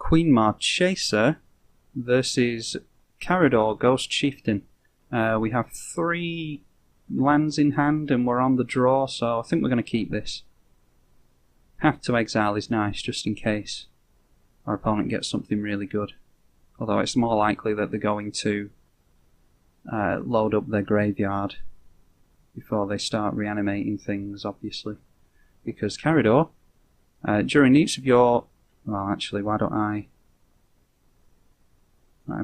Queen Marchesa versus Karador, Ghost Chieftain. We have 3 lands in hand and we're on the draw, so I think we're going to keep this. Have to exile is nice, just in case our opponent gets something really good. Although it's more likely that they're going to load up their graveyard before they start reanimating things, obviously. Because Karador, during each of your... Well, actually, why don't I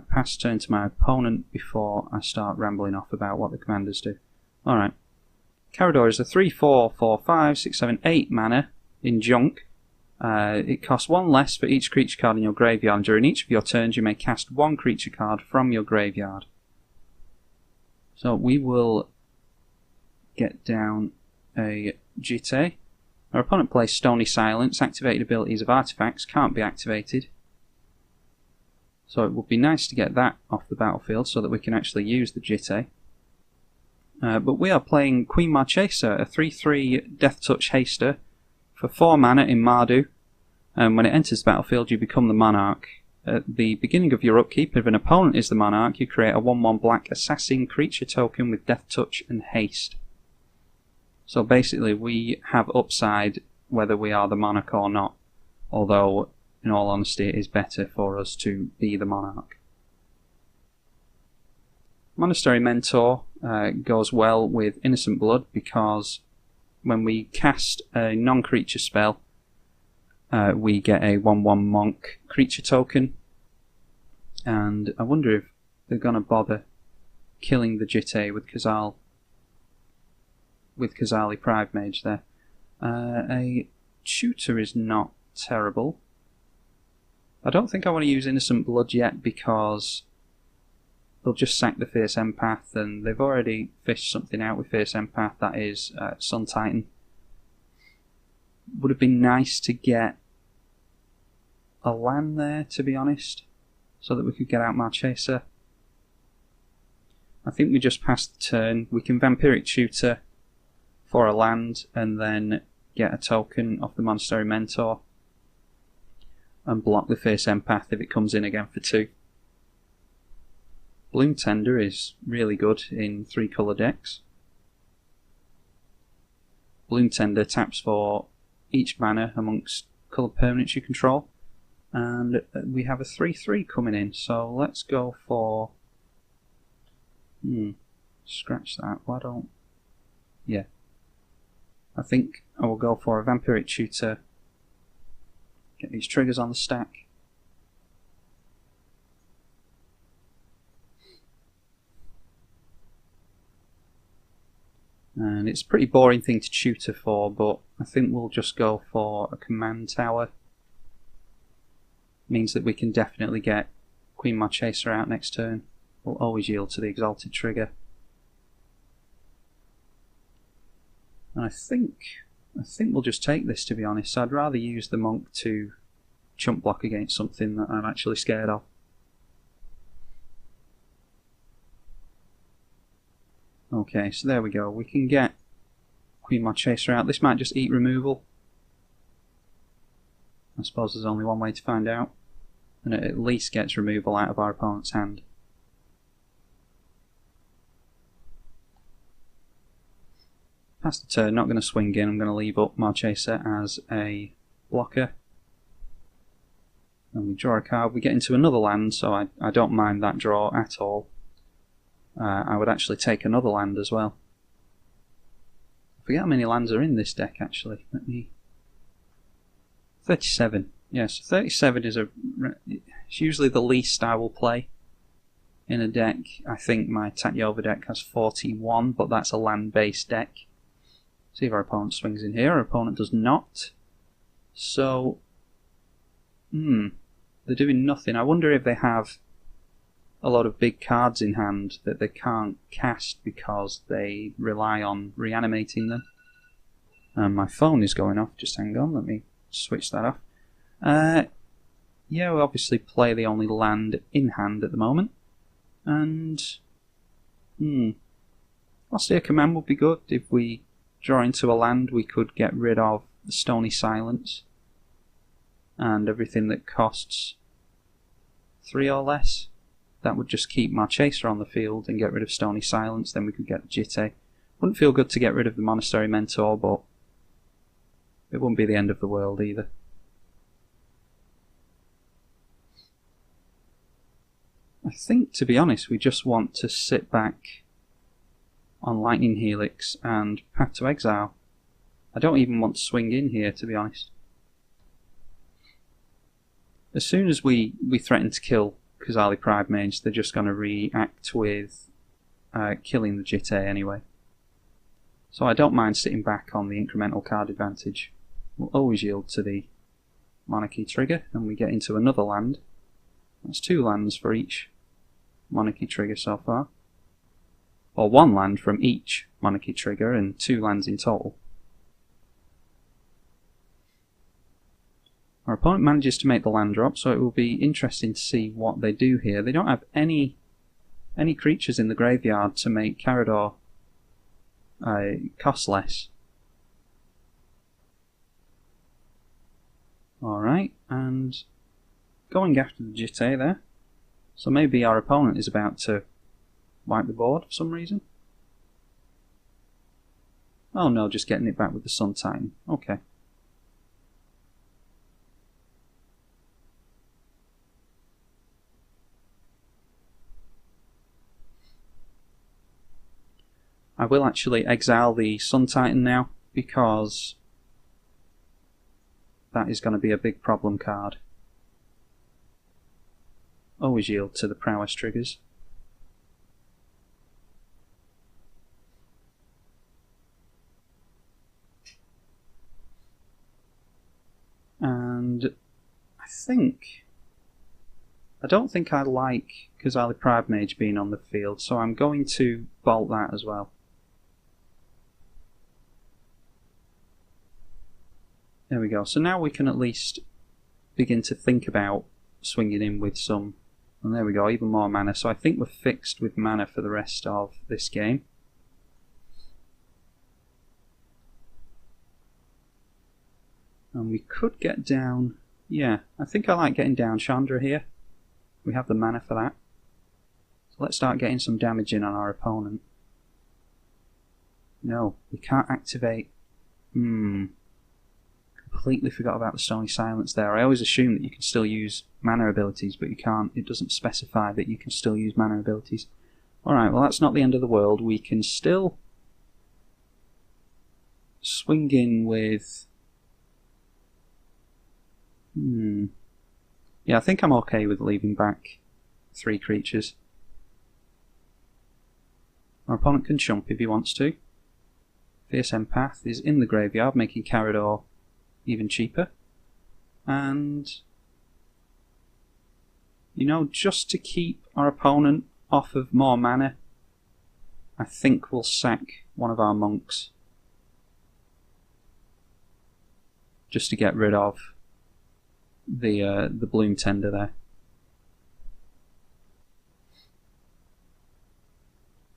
pass turn to my opponent before I start rambling off about what the commanders do. Alright. Karador is a 3/4, 4, 5, 6, 7, 8 mana in junk. It costs 1 less for each creature card in your graveyard, and during each of your turns you may cast 1 creature card from your graveyard. So we will get down a Chieftain. Our opponent plays Stony Silence. Activated abilities of artifacts can't be activated. So it would be nice to get that off the battlefield so that we can actually use the Chieftain. But we are playing Queen Marchesa, a 3/3 Death Touch Haster for 4 mana in Mardu. And when it enters the battlefield, you become the Monarch. At the beginning of your upkeep, if an opponent is the Monarch, you create a 1/1 black assassin creature token with Death Touch and Haste. So basically we have upside whether we are the Monarch or not, although in all honesty it is better for us to be the Monarch. Monastery Mentor goes well with Innocent Blood because when we cast a non-creature spell we get a 1/1 monk creature token, and I wonder if they're going to bother killing the Chieftain with Khazali Pride Mage there. A tutor is not terrible. I don't think I want to use Innocent Blood yet because they'll just sack the Fierce Empath, and they've already fished something out with Fierce Empath, that is Sun Titan. Would have been nice to get a land there, to be honest, so that we could get out Marchesa. I think we just passed the turn. We can Vampiric Tutor for a land and then get a token off the Monastery Mentor and block the Fierce Empath if it comes in again for 2. Bloom Tender is really good in 3 colour decks. Bloom Tender taps for each mana amongst coloured permanents you control, and we have a 3/3 coming in, so let's go for... scratch that, why don't... Yeah. I think I will go for a Vampiric Tutor, get these triggers on the stack. And it's a pretty boring thing to tutor for, but I think we'll just go for a command tower. Means that we can definitely get Queen Marchesa out next turn. We'll always yield to the Exalted trigger. And I think we'll just take this, to be honest. I'd rather use the Monk to chump block against something that I'm actually scared of. Okay, so there we go. We can get Queen Marchesa out. This might just eat removal. I suppose there's only one way to find out. And it at least gets removal out of our opponent's hand. Pass the turn, not going to swing in. I'm going to leave up Marchesa as a blocker. And we draw a card. We get into another land, so I don't mind that draw at all. I would actually take another land as well. I forget how many lands are in this deck actually. 37. Yes, 37 is it's usually the least I will play in a deck. I think my Tatyova deck has 41, but that's a land-based deck. See if our opponent swings in here. Our opponent does not. So, they're doing nothing. I wonder if they have a lot of big cards in hand that they can't cast because they rely on reanimating them. And my phone is going off, just hang on, let me switch that off. Yeah, we obviously play the only land in hand at the moment. And, Austere Command would be good. If we draw into a land, we could get rid of the Stony Silence and everything that costs 3 or less. That would just keep Marchesa on the field and get rid of Stony Silence, then we could get the Jitte. Wouldn't feel good to get rid of the Monastery Mentor, but it wouldn't be the end of the world either. I think, to be honest, we just want to sit back on Lightning Helix and Path to Exile. I don't even want to swing in here, to be honest. As soon as we threaten to kill Khazali Pride Mage, they're just going to react with killing the Jitte anyway. So I don't mind sitting back on the incremental card advantage. We'll always yield to the Monarchy trigger, and we get into another land. That's 2 lands for each Monarchy trigger so far. Or 1 land from each Monarchy trigger, and 2 lands in total. Our opponent manages to make the land drop, so it will be interesting to see what they do here. They don't have any creatures in the graveyard to make Karador cost less. Alright, and going after the Jitte there. So maybe our opponent is about to wipe the board for some reason. Oh no, just getting it back with the Sun Titan. Okay. I will actually exile the Sun Titan now, because that is going to be a big problem card. Always yield to the prowess triggers. And I don't think I like Khazali Pride Mage being on the field, so I'm going to bolt that as well. There we go. So now we can at least begin to think about swinging in with some, and there we go, even more mana. So I think we're fixed with mana for the rest of this game. And we could get down, yeah, I think I like getting down Chandra here. We have the mana for that. So let's start getting some damage in on our opponent. No, we can't activate. Completely forgot about the Stony Silence there. I always assume that you can still use mana abilities, but you can't. It doesn't specify that you can still use mana abilities. Alright, well that's not the end of the world. We can still swing in with... Yeah, I think I'm okay with leaving back 3 creatures. Our opponent can chump if he wants to. Fierce Empath is in the graveyard, making Karador even cheaper. And, you know, just to keep our opponent off of more mana, I think we'll sack one of our monks. Just to get rid of the Bloom Tender there.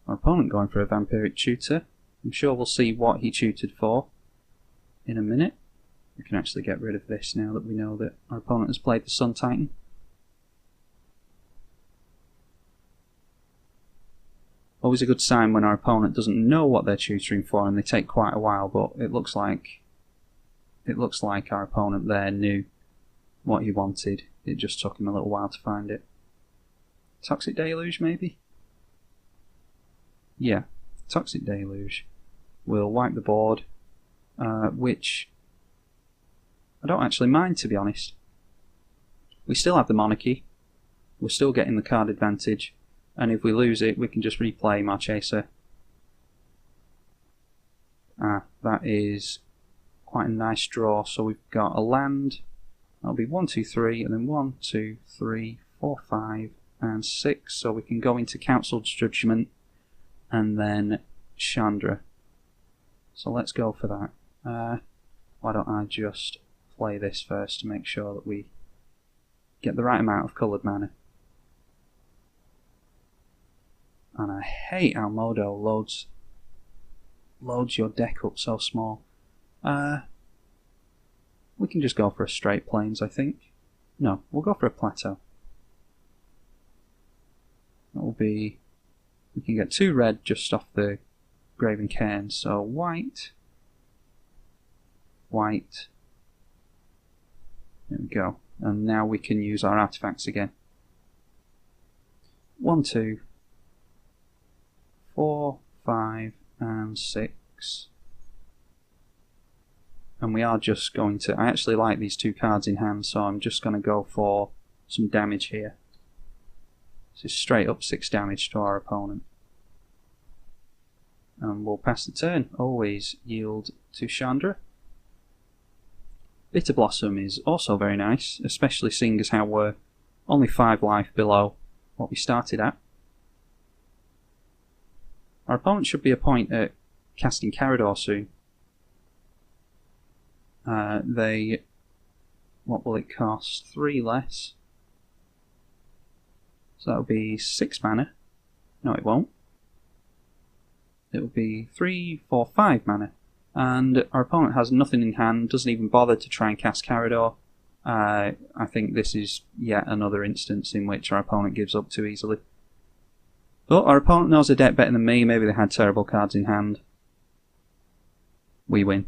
Our opponent going for a Vampiric Tutor. I'm sure we'll see what he tutored for in a minute. We can actually get rid of this now that we know that our opponent has played the Sun Titan. Always a good sign when our opponent doesn't know what they're tutoring for, and they take quite a while, but it looks like our opponent there knew what he wanted. It just took him a little while to find it. Toxic Deluge, maybe? Yeah, Toxic Deluge will wipe the board, which I don't actually mind, to be honest. We still have the Monarchy, we're still getting the card advantage, and if we lose it we can just replay Marchesa. That is quite a nice draw. So we've got a land, that'll be 1, 2, 3, and then 1, 2, 3, 4, 5 and 6, so we can go into Council's Judgment and then Chandra. So let's go for that. Why don't I just play this first to make sure that we get the right amount of coloured mana. And I hate how Modo loads your deck up so small. We can just go for a straight plains, I think. No, we'll go for a plateau. That will be, we can get 2 red just off the Graven Cairn, so white, white, there we go, and now we can use our artifacts again. 1, 2, 4, 5 and 6, and we are just going to, I actually like these 2 cards in hand, so I'm just going to go for some damage here. This is straight up 6 damage to our opponent. And we'll pass the turn. Always yield to Chandra. Bitter Blossom is also very nice, especially seeing as how we're only 5 life below what we started at. Our opponent should be a point at casting Karador soon. What will it cost? 3 less. So that'll be 6 mana. No, it won't. It will be 3, 4, 5 mana. And our opponent has nothing in hand, doesn't even bother to try and cast Karador. I think this is yet another instance in which our opponent gives up too easily. But our opponent knows the deck better than me, maybe they had terrible cards in hand. We win.